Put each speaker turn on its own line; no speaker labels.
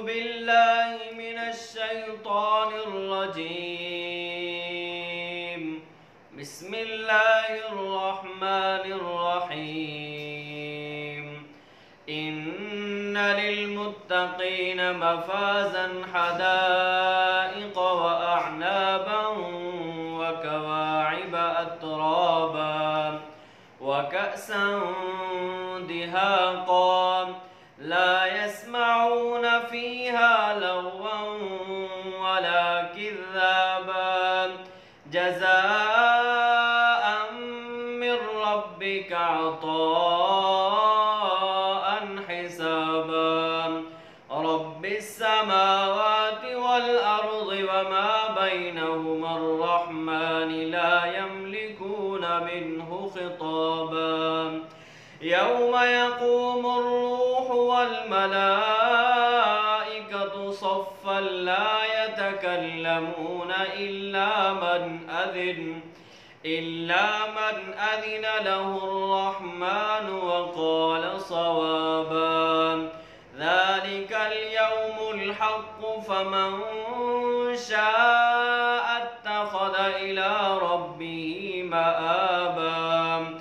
بالله من الشيطان الرجيم. بسم الله الرحمن الرحيم. إن للمتقين مفازا حدائق وأعنابا وكواعب أترابا وكأسا دهاقا لا يسمعون فيها لغوا ولا كذابا جزاء من ربك عطاء حسابا رب السماوات والأرض وما بينهما الرحمن لا يملكون منه خطابا يوم يقوم الروح والملائكة صفا لا يتكلمون إلا من أذن له الرحمن وقال صوابا ذلك اليوم الحق فمن شاء اتخذ إلى ربه مآبا